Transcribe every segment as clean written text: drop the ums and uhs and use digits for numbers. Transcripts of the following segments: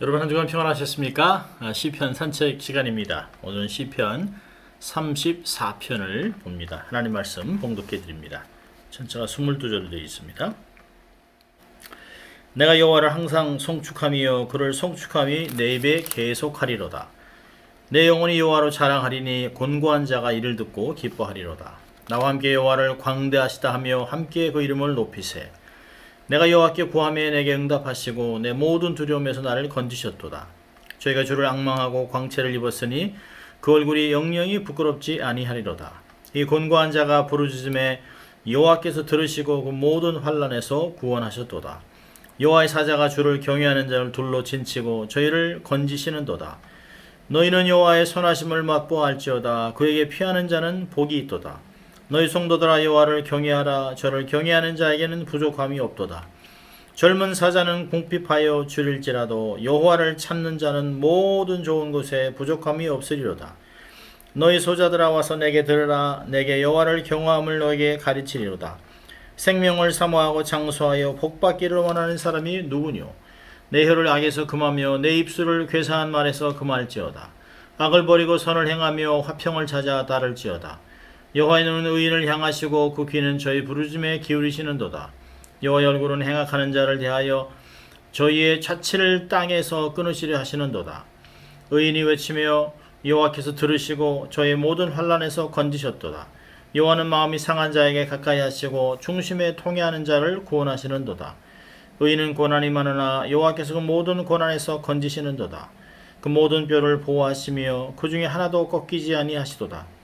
여러분 한 주간 평안하셨습니까? 시편 산책 시간입니다. 오늘은 시편 34편을 봅니다. 하나님 말씀 봉독해 드립니다. 전체가 22절로 되어 있습니다. 내가 여호와를 항상 송축하며 그를 송축함이 내 입에 계속하리로다. 내 영혼이 여호와로 자랑하리니 곤고한 자가 이를 듣고 기뻐하리로다. 나와 함께 여호와를 광대하시다 하며 함께 그 이름을 높이세. 내가 여호와께 구하매 내게 응답하시고 내 모든 두려움에서 나를 건지셨도다. 저희가 주를 앙망하고 광채를 입었으니 그 얼굴이 영영이 부끄럽지 아니하리로다. 이 곤고한 자가 부르짖음에 여호와께서 들으시고 그 모든 환난에서 구원하셨도다. 여호와의 사자가 주를 경외하는 자를 둘로 진치고 저희를 건지시는도다. 너희는 여호와의 선하심을 맛보아할지어다. 그에게 피하는 자는 복이 있도다. 너희 성도들아 여호와를 경외하라. 저를 경외하는 자에게는 부족함이 없도다. 젊은 사자는 궁핍하여 줄일지라도 여호와를 찾는 자는 모든 좋은 것에 부족함이 없으리로다. 너희 소자들아 와서 내게 들으라. 내게 여호와를 경외함을 너에게 가르치리로다. 생명을 사모하고 장수하여 복받기를 원하는 사람이 누구뇨? 내 혀를 악에서 금하며 내 입술을 괴사한 말에서 금할지어다. 악을 버리고 선을 행하며 화평을 찾아 따를지어다. 여호와의 눈은 의인을 향하시고 그 귀는 저희 부르짖음에 기울이시는도다. 여호와의 얼굴은 행악하는 자를 대하여 저희의 자취를 땅에서 끊으시려 하시는도다. 의인이 외치며 여호와께서 들으시고 저희 모든 환난에서 건지셨도다. 여호와는 마음이 상한 자에게 가까이 하시고 중심에 통해하는 자를 구원하시는도다. 의인은 고난이 많으나 여호와께서 그 모든 고난에서 건지시는도다. 그 모든 뼈를 보호하시며 그 중에 하나도 꺾이지 아니하시도다.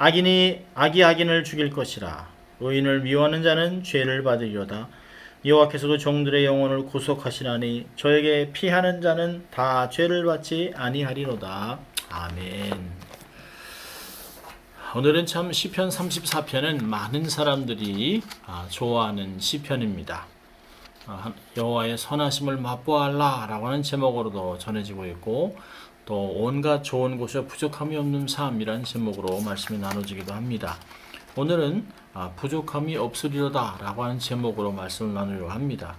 악인이 악인을 죽일 것이라. 의인을 미워하는 자는 죄를 받으리로다. 여호와께서 그 종들의 영혼을 구속하시나니 저에게 피하는 자는 다 죄를 받지 아니하리로다. 아멘. 오늘은 참 시편 34편은 많은 사람들이 좋아하는 시편입니다. 여호와의 선하심을 맛보아라 라고 하는 제목으로도 전해지고 있고 또 온갖 좋은 곳에 부족함이 없는 삶이라는 제목으로 말씀이 나눠지기도 합니다. 오늘은 부족함이 없으리로다 라고 하는 제목으로 말씀을 나누려고 합니다.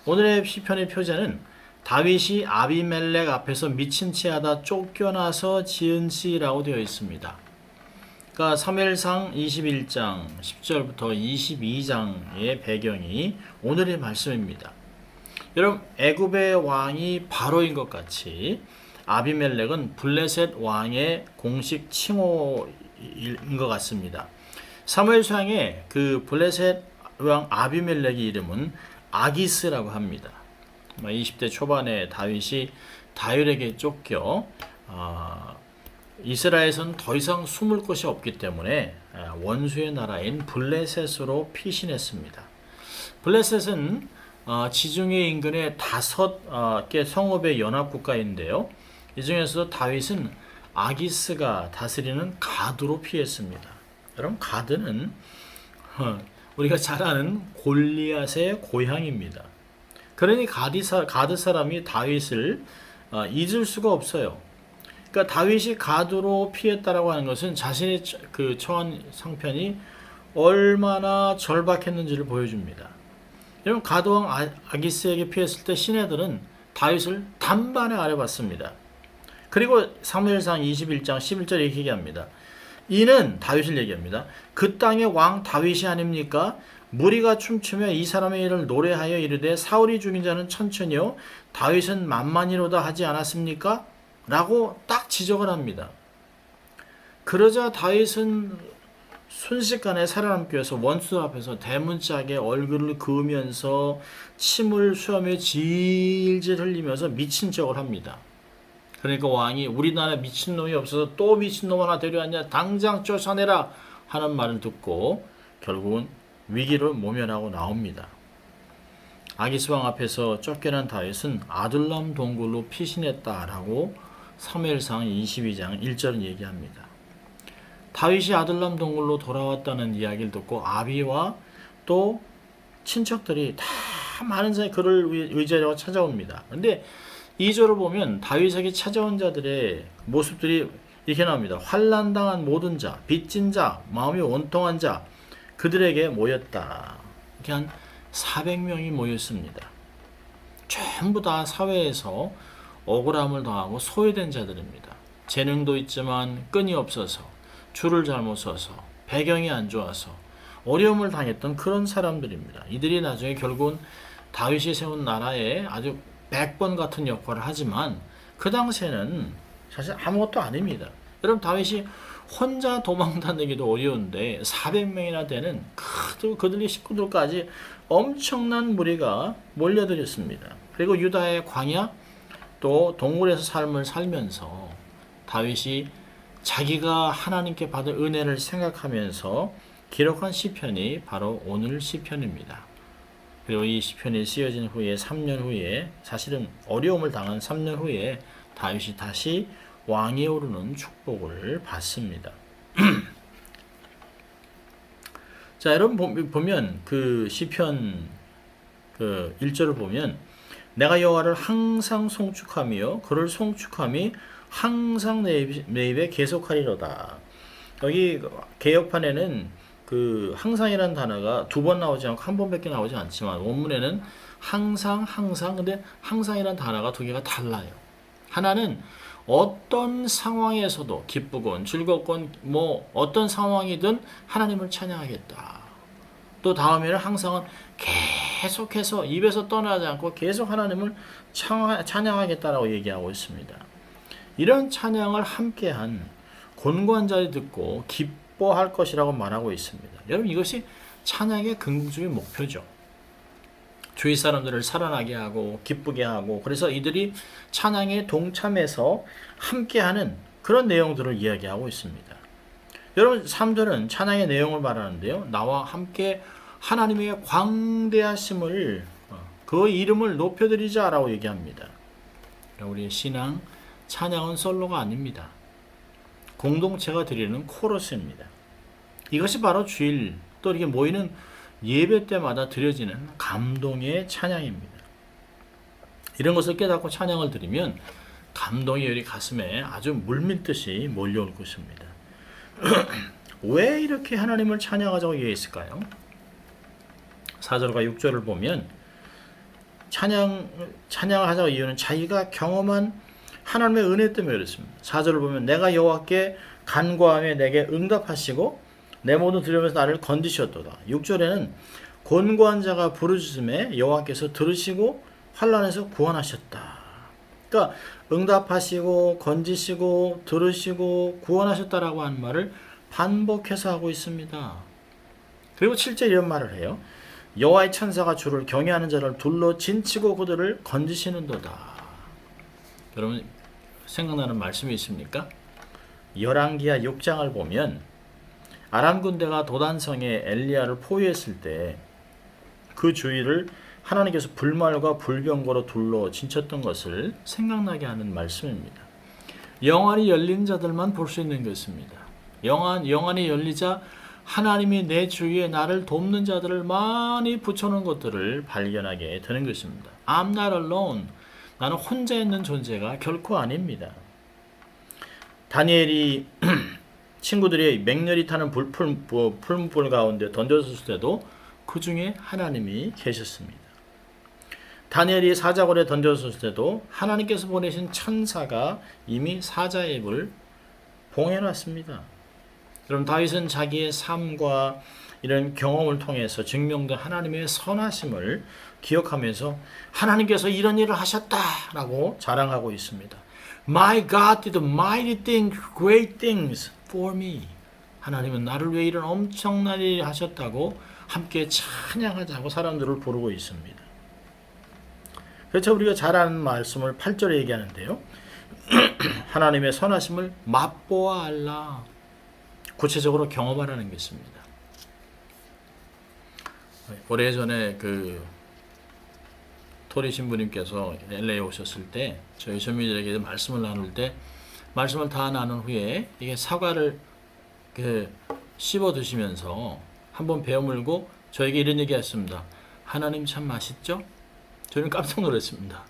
오늘의 시편의 표제는 다윗이 아비멜렉 앞에서 미친 채 하다 쫓겨나서 지은 시라고 되어 있습니다. 그러니까 사무엘상 21장 10절부터 22장의 배경이 오늘의 말씀입니다. 여러분, 애굽의 왕이 바로인 것 같이 아비멜렉은 블레셋 왕의 공식 칭호인 것 같습니다. 사무엘상에 그 블레셋 왕 아비멜렉의 이름은 아기스라고 합니다. 20대 초반에 다윗이 다윗에게 쫓겨 이스라엘에선 더 이상 숨을 곳이 없기 때문에 원수의 나라인 블레셋으로 피신했습니다. 블레셋은 지중해 인근의 5개 성읍의 연합국가인데요. 이 중에서 다윗은 아기스가 다스리는 가드로 피했습니다. 여러분, 가드는 우리가 잘 아는 골리앗의 고향입니다. 그러니 가드 사람이 다윗을 잊을 수가 없어요. 그러니까 다윗이 가드로 피했다라고 하는 것은 자신의 그 처한 상편이 얼마나 절박했는지를 보여줍니다. 여러분, 가드왕 아기스에게 피했을 때 시내들은 다윗을 단번에 아뢰봤습니다. 그리고 사무엘상 21장 11절에 이렇게 얘기합니다. 이는 다윗을 얘기합니다. 그 땅의 왕 다윗이 아닙니까? 무리가 춤추며 이 사람의 일을 노래하여 이르되 사울이 죽인 자는 천천히요 다윗은 만만이로다 하지 않았습니까? 라고 딱 지적을 합니다. 그러자 다윗은 순식간에 살아남기 위해서 원수 앞에서 대문짝에 얼굴을 그으면서 침을 수하며 질질 흘리면서 미친 척을 합니다. 그러니까 왕이 우리나라에 미친놈이 없어서 또 미친놈 하나 데려왔냐, 당장 쫓아내라 하는 말을 듣고 결국은 위기를 모면하고 나옵니다. 아기스 왕 앞에서 쫓겨난 다윗은 아둘람 동굴로 피신했다라고 사무엘상 22장 1절은 얘기합니다. 다윗이 아둘람 동굴로 돌아왔다는 이야기를 듣고 아비와 또 친척들이 다 많은 사람이 그를 의지하려고 찾아옵니다. 근데 2절을 보면 다윗에게 찾아온 자들의 모습들이 이렇게 나옵니다. 환난당한 모든 자, 빚진 자, 마음이 원통한 자, 그들에게 모였다. 이렇게 한 400명이 모였습니다. 전부 다 사회에서 억울함을 당하고 소외된 자들입니다. 재능도 있지만 끈이 없어서, 줄을 잘못 서서, 배경이 안 좋아서 어려움을 당했던 그런 사람들입니다. 이들이 나중에 결국은 다윗이 세운 나라에 아주 백번 같은 역할을 하지만 그 당시에는 사실 아무것도 아닙니다. 여러분, 다윗이 혼자 도망다니기도 어려운데 400명이나 되는 그들의 식구들까지 엄청난 무리가 몰려들었습니다. 그리고 유다의 광야, 또 동굴에서 삶을 살면서 다윗이 자기가 하나님께 받은 은혜를 생각하면서 기록한 시편이 바로 오늘 시편입니다. 그리고 이 시편이 쓰여진 후에 3년 후에, 사실은 어려움을 당한 3년 후에 다윗이 다시 왕위에 오르는 축복을 받습니다. 자, 여러분 보면 그 시편 그 1절을 보면 내가 여호와를 항상 송축하며 그를 송축함이 항상 내 입에 계속하리로다. 여기 개역판에는 그 항상이라는 단어가 두 번 나오지 않고 한 번밖에 나오지 않지만 원문에는 항상 근데 항상이라는 단어가 두 개가 달라요. 하나는 어떤 상황에서도 기쁘건 즐겁건 뭐 어떤 상황이든 하나님을 찬양하겠다. 또 다음에는 항상은 계속해서 입에서 떠나지 않고 계속 하나님을 찬양하겠다라고 얘기하고 있습니다. 이런 찬양을 함께한 곤고한 자리 듣고 기뻐할 것이라고 말하고 있습니다. 여러분, 이것이 찬양의 긍정적인 목표죠. 주위 사람들을 살아나게 하고 기쁘게 하고, 그래서 이들이 찬양에 동참해서 함께하는 그런 내용들을 이야기하고 있습니다. 여러분, 3절은 찬양의 내용을 말하는데요. 나와 함께 하나님의 광대하심을, 그 이름을 높여드리자라고 얘기합니다. 우리의 신앙, 찬양은 솔로가 아닙니다. 공동체가 드리는 코러스입니다. 이것이 바로 주일 또 이렇게 모이는 예배 때마다 드려지는 감동의 찬양입니다. 이런 것을 깨닫고 찬양을 드리면 감동이 우리 가슴에 아주 물밀듯이 몰려올 것입니다. 왜 이렇게 하나님을 찬양하자고 얘기했을까요? 4절과 6절을 보면 찬양을 하자고 이유는 자기가 경험한 하나님의 은혜 때문에 그렇습니다. 4절을 보면 내가 여호와께 간구하며 내게 응답하시고 내 모든 두려움에서 나를 건지셨도다. 6절에는 곤고한 자가 부르짖음에 여호와께서 들으시고 환난에서 구원하셨다. 그러니까 응답하시고 건지시고 들으시고 구원하셨다라고 하는 말을 반복해서 하고 있습니다. 그리고 7절 이런 말을 해요. 여호와의 천사가 주를 경외하는 자를 둘러 진치고 그들을 건지시는도다. 여러분, 생각나는 말씀이 있습니까? 열왕기하 6장을 보면 아람 군대가 도단성에 엘리야를 포위했을 때 그 주위를 하나님께서 불말과 불병거로 둘러 진쳤던 것을 생각나게 하는 말씀입니다. 영안이 열린 자들만 볼 수 있는 것입니다. 영안이 열리자 하나님이 내 주위에 나를 돕는 자들을 많이 붙여놓은 것들을 발견하게 되는 것입니다. I'm not alone. 나는 혼자 있는 존재가 결코 아닙니다. 다니엘이 친구들이 맹렬히 타는 풀무불 가운데 던져졌을 때도 그 중에 하나님이 계셨습니다. 다니엘이 사자굴에 던져졌을 때도 하나님께서 보내신 천사가 이미 사자의 입을 봉해놨습니다. 그럼 다윗은 자기의 삶과 이런 경험을 통해서 증명된 하나님의 선하심을 기억하면서 하나님께서 이런 일을 하셨다라고 자랑하고 있습니다. My God did mighty things, great things for me. 하나님은 나를 위해 이런 엄청난 일을 하셨다고 함께 찬양하자고 사람들을 부르고 있습니다. 그렇죠. 우리가 잘 아는 말씀을 8절에 얘기하는데요. 하나님의 선하심을 맛보아 알라. 구체적으로 경험하라는 것입니다. 오래전에 그 토리 신부님께서 LA에 오셨을 때 저희 전민들에게 말씀을 나눌 때 말씀을 다 나눈 후에 이게 사과를 씹어 드시면서 한번 베어물고 저에게 이런 얘기 했습니다. 하나님 참 맛있죠? 저는 깜짝 놀랐습니다.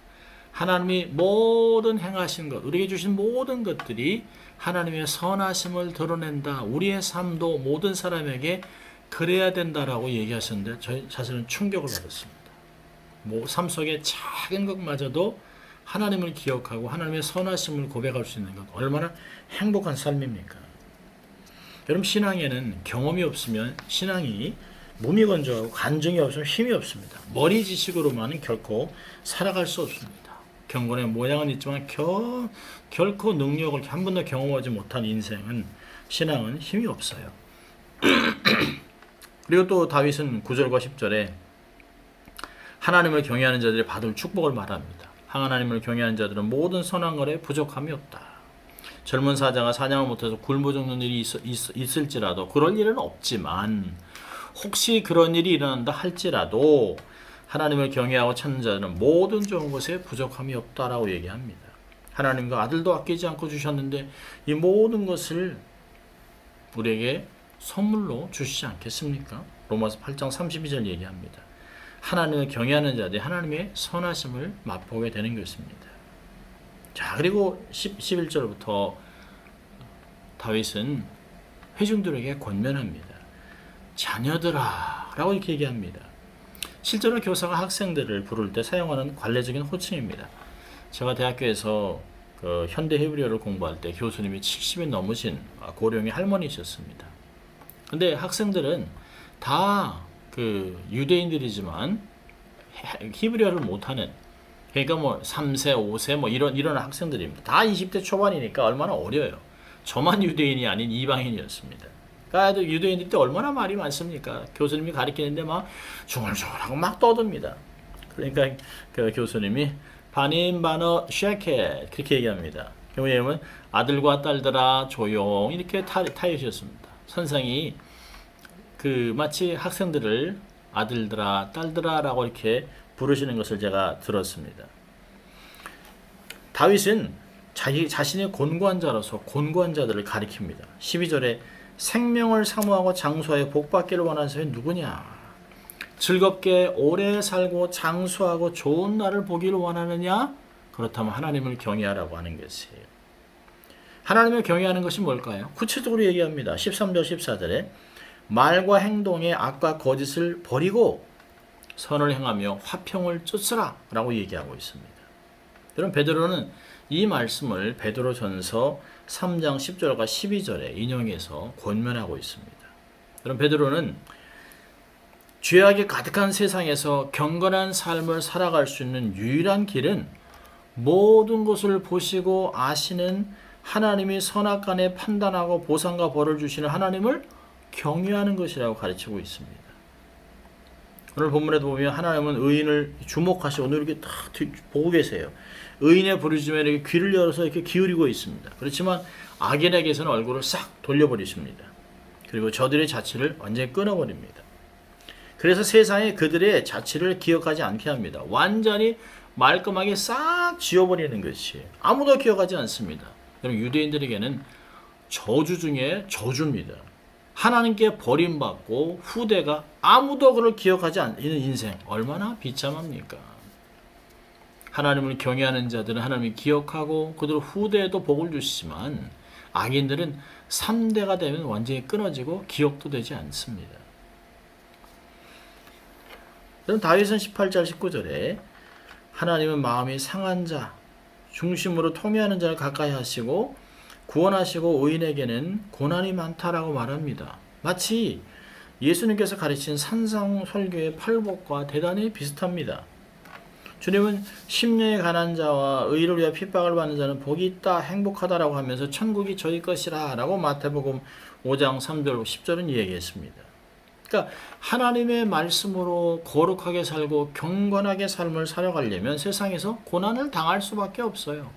하나님이 모든 행하신 것, 우리에게 주신 모든 것들이 하나님의 선하심을 드러낸다. 우리의 삶도 모든 사람에게 그래야 된다라고 얘기하셨는데 저희 사실은 충격을 받았습니다. 삶 속의 작은 것마저도 하나님을 기억하고 하나님의 선하심을 고백할 수 있는 것 얼마나 행복한 삶입니까? 여러분 신앙에는 경험이 없으면 신앙이 무미건조하고 간증이 없으면 힘이 없습니다. 머리 지식으로만은 결코 살아갈 수 없습니다. 경건의 모양은 있지만 결코 능력을 한 번도 경험하지 못한 인생은 신앙은 힘이 없어요. 그리고 또 다윗은 9절과 10절에 하나님을 경외하는 자들이 받을 축복을 말합니다. 하나님을 경외하는 자들은 모든 선한 것에 부족함이 없다. 젊은 사자가 사냥을 못해서 굶어 죽는 일이 있을지라도 그럴 일은 없지만 혹시 그런 일이 일어난다 할지라도 하나님을 경외하고 찾는 자들은 모든 좋은 것에 부족함이 없다라고 얘기합니다. 하나님과 아들도 아끼지 않고 주셨는데 이 모든 것을 우리에게 선물로 주시지 않겠습니까? 로마서 8장 32절 얘기합니다. 하나님을 경외하는 자들이 하나님의 선하심을 맛보게 되는 것입니다. 자, 그리고 11절부터 다윗은 회중들에게 권면합니다. 자녀들아 라고 이렇게 얘기합니다. 실제로 교사가 학생들을 부를 때 사용하는 관례적인 호칭입니다. 제가 대학교에서 현대 히브리어를 공부할 때 교수님이 70이 넘으신 고령의 할머니셨습니다. 근데 학생들은 다 유대인들이지만 히브리어를 못하는, 그러니까 뭐 3세, 5세 뭐 이런 학생들입니다. 다 20대 초반이니까 얼마나 어려요. 저만 유대인이 아닌 이방인이었습니다. 그러니까 유대인들 때 얼마나 말이 많습니까? 교수님이 가르치는데 막 중얼중얼하고 막 떠듭니다. 그러니까 그 교수님이 바님 바너 쉐켓 그렇게 얘기합니다. 왜냐하면 아들과 딸들아 조용 이렇게 타이셨습니다. 선생이 마치 학생들을 아들들아 딸들아 라고 이렇게 부르시는 것을 제가 들었습니다. 다윗은 자신의 곤고한 자로서 곤고한 자들을 가리킵니다. 12절에 생명을 사모하고 장수하여 복받기를 원하는 사람이 누구냐? 즐겁게 오래 살고 장수하고 좋은 날을 보기를 원하느냐? 그렇다면 하나님을 경외하라고 하는 것이에요. 하나님을 경외하는 것이 뭘까요? 구체적으로 얘기합니다. 13절 14절에 말과 행동의 악과 거짓을 버리고 선을 행하며 화평을 쫓으라 라고 얘기하고 있습니다. 여러분 베드로는 이 말씀을 베드로전서 3장 10절과 12절에 인용해서 권면하고 있습니다. 여러분 베드로는 죄악이 가득한 세상에서 경건한 삶을 살아갈 수 있는 유일한 길은 모든 것을 보시고 아시는 하나님이 선악간에 판단하고 보상과 벌을 주시는 하나님을 경외하는 것이라고 가르치고 있습니다. 오늘 본문에도 보면 하나님은 의인을 주목하시고 오늘 이렇게 딱 보고 계세요. 의인의 부르짖음에 이렇게 귀를 열어서 이렇게 기울이고 있습니다. 그렇지만 악인에게서는 얼굴을 싹 돌려버리십니다. 그리고 저들의 자취를 완전히 끊어버립니다. 그래서 세상에 그들의 자취를 기억하지 않게 합니다. 완전히 말끔하게 싹 지워버리는 것이 아무도 기억하지 않습니다. 그럼 유대인들에게는 저주 중에 저주입니다. 하나님께 버림받고 후대가 아무도 그를 기억하지 않는 인생 얼마나 비참합니까? 하나님을 경외하는 자들은 하나님을 기억하고 그들 후대에도 복을 주시지만 악인들은 3대가 되면 완전히 끊어지고 기억도 되지 않습니다. 그럼 다윗은 18절 19절에 하나님은 마음이 상한 자 중심으로 통회하는 자를 가까이 하시고 구원하시고 의인에게는 고난이 많다라고 말합니다. 마치 예수님께서 가르친 산상설교의 팔복과 대단히 비슷합니다. 주님은 심령의 가난한 자와 의를 위해 핍박을 받는 자는 복이 있다 행복하다라고 하면서 천국이 저희 것이라 라고 마태복음 5장 3절 10절은 얘기했습니다. 그러니까 하나님의 말씀으로 거룩하게 살고 경건하게 삶을 살아가려면 세상에서 고난을 당할 수밖에 없어요.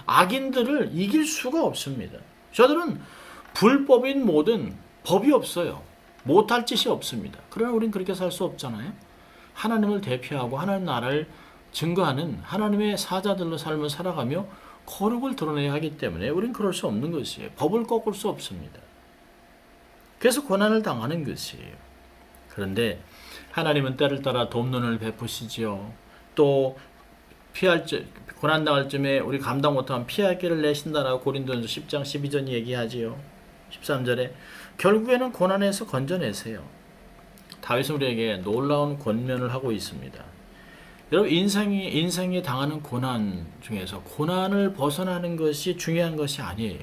악인들을 이길 수가 없습니다. 저들은 불법인 뭐든 법이 없어요. 못할 짓이 없습니다. 그러나 우리는 그렇게 살 수 없잖아요. 하나님을 대표하고 하나님 나라를 증거하는 하나님의 사자들로 삶을 살아가며 거룩을 드러내야 하기 때문에 우리는 그럴 수 없는 것이에요. 법을 꺾을 수 없습니다. 그래서 고난을 당하는 것이에요. 그런데 하나님은 때를 따라 돕는을 베푸시지요. 또 고난당할 쯤에 우리 감당 못하면 피할 길을 내신다라고 고린도전서 10장 12절 얘기하지요. 13절에 결국에는 고난에서 건져내세요. 다윗은 우리에게 놀라운 권면을 하고 있습니다. 여러분 인생이 당하는 고난 중에서 고난을 벗어나는 것이 중요한 것이 아니에요.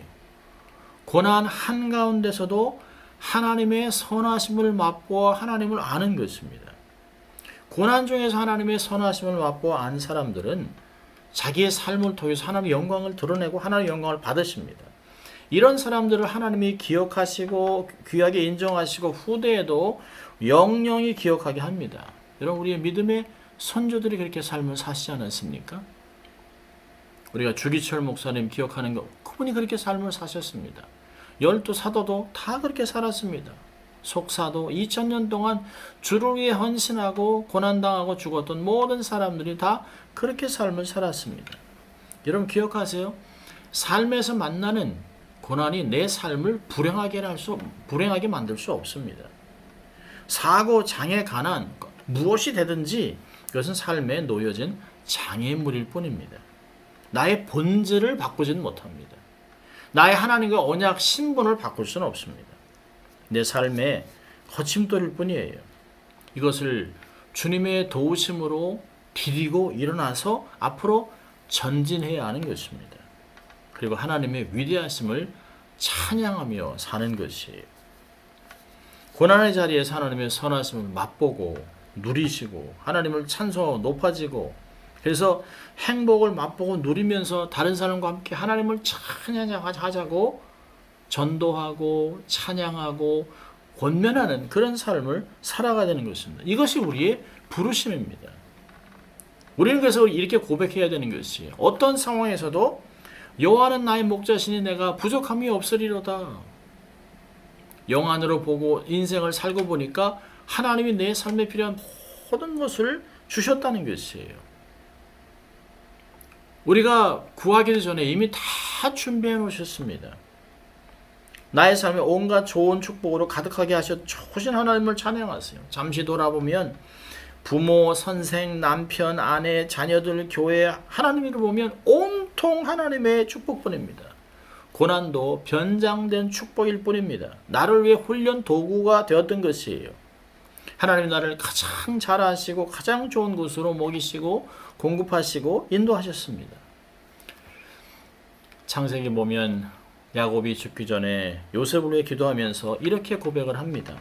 고난 한가운데서도 하나님의 선하심을 맛보아 하나님을 아는 것입니다. 고난 중에서 하나님의 선하심을 맛보아 안 사람들은 자기의 삶을 통해서 하나님의 영광을 드러내고 하나님의 영광을 받으십니다. 이런 사람들을 하나님이 기억하시고 귀하게 인정하시고 후대에도 영영히 기억하게 합니다. 여러분 우리의 믿음의 선조들이 그렇게 삶을 사시지 않았습니까? 우리가 주기철 목사님 기억하는 것, 그분이 그렇게 삶을 사셨습니다. 12사도도 다 그렇게 살았습니다. 속사도 2000년 동안 주를 위해 헌신하고 고난당하고 죽었던 모든 사람들이 다 그렇게 삶을 살았습니다. 여러분 기억하세요. 삶에서 만나는 고난이 내 삶을 불행하게 만들 수 없습니다. 사고, 장애, 가난 무엇이 되든지 그것은 삶에 놓여진 장애물일 뿐입니다. 나의 본질을 바꾸지는 못합니다. 나의 하나님과 언약 신분을 바꿀 수는 없습니다. 내 삶의 거침돌일 뿐이에요. 이것을 주님의 도우심으로 디디고 일어나서 앞으로 전진해야 하는 것입니다. 그리고 하나님의 위대하심을 찬양하며 사는 것이에요. 고난의 자리에서 하나님의 선하심을 맛보고 누리시고 하나님을 찬송하고 높아지고 그래서 행복을 맛보고 누리면서 다른 사람과 함께 하나님을 찬양하자고 전도하고 찬양하고 권면하는 그런 삶을 살아가야 되는 것입니다. 이것이 우리의 부르심입니다. 우리는 그래서 이렇게 고백해야 되는 것이에요. 어떤 상황에서도 여호와는 나의 목자시니 내가 부족함이 없으리로다. 영안으로 보고 인생을 살고 보니까 하나님이 내 삶에 필요한 모든 것을 주셨다는 것이에요. 우리가 구하기도 전에 이미 다 준비해 놓으셨습니다. 나의 삶에 온갖 좋은 축복으로 가득하게 하신 하나님을 찬양하세요. 잠시 돌아보면 부모, 선생, 남편, 아내, 자녀들, 교회 하나님을 보면 온통 하나님의 축복뿐입니다. 고난도 변장된 축복일 뿐입니다. 나를 위해 훈련 도구가 되었던 것이에요. 하나님 나를 가장 잘 아시고 가장 좋은 곳으로 먹이시고 공급하시고 인도하셨습니다. 창세기 보면 야곱이 죽기 전에 요셉을 위해 기도하면서 이렇게 고백을 합니다.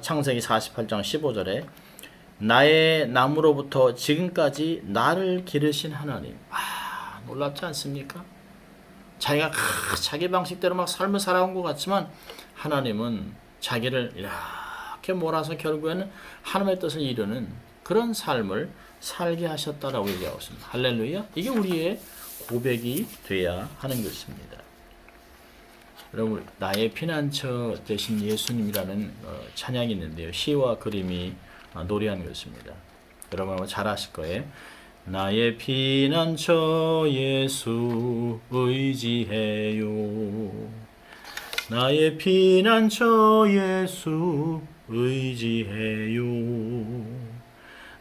창세기 48장 15절에 나의 남으로부터 지금까지 나를 기르신 하나님. 놀랍지 않습니까? 자기가 자기 방식대로 막 삶을 살아온 것 같지만 하나님은 자기를 이렇게 몰아서 결국에는 하나님의 뜻을 이루는 그런 삶을 살게 하셨다라고 얘기하고 있습니다. 할렐루야. 이게 우리의 고백이 돼야 하는 것입니다. 여러분 나의 피난처 되신 예수님이라는 찬양이 있는데요. 시와 그림이 노래한 것입니다. 여러분 아마 잘 아실 거예요. 나의 피난처 예수 의지해요. 나의 피난처 예수 의지해요.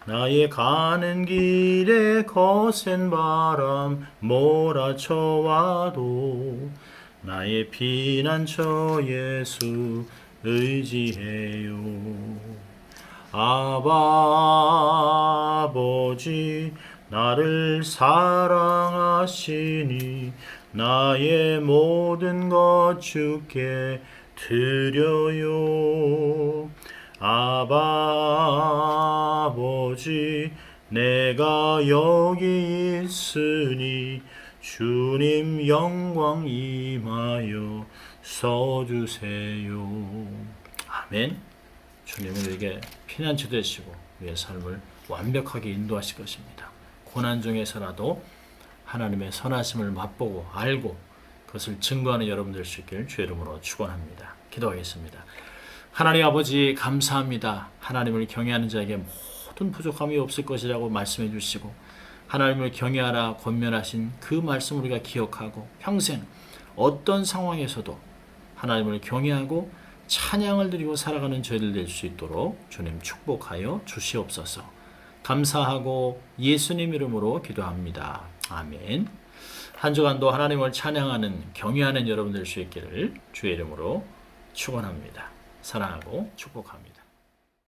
나의 가는 길에 거센 바람 몰아쳐와도 나의 피난처 예수 의지해요. 아버지 나를 사랑하시니 나의 모든 것 주께 드려요. 아버지 내가 여기 있으니 주님 영광 임하여 써주세요. 아멘. 주님은 우리에게 피난처 되시고 우리의 삶을 완벽하게 인도하실 것입니다. 고난 중에서라도 하나님의 선하심을 맛보고 알고 그것을 증거하는 여러분 될 수 있기를 주의 이름으로 축원합니다. 기도하겠습니다. 하나님 아버지 감사합니다. 하나님을 경외하는 자에게 모든 부족함이 없을 것이라고 말씀해 주시고 하나님을 경외하라 권면하신 그 말씀 우리가 기억하고 평생 어떤 상황에서도 하나님을 경외하고 찬양을 드리고 살아가는 저희들 될 수 있도록 주님 축복하여 주시옵소서. 감사하고 예수님 이름으로 기도합니다. 아멘. 한 주간도 하나님을 찬양하는 경외하는 여러분 될 수 있기를 주의 이름으로 축원합니다. 사랑하고 축복합니다.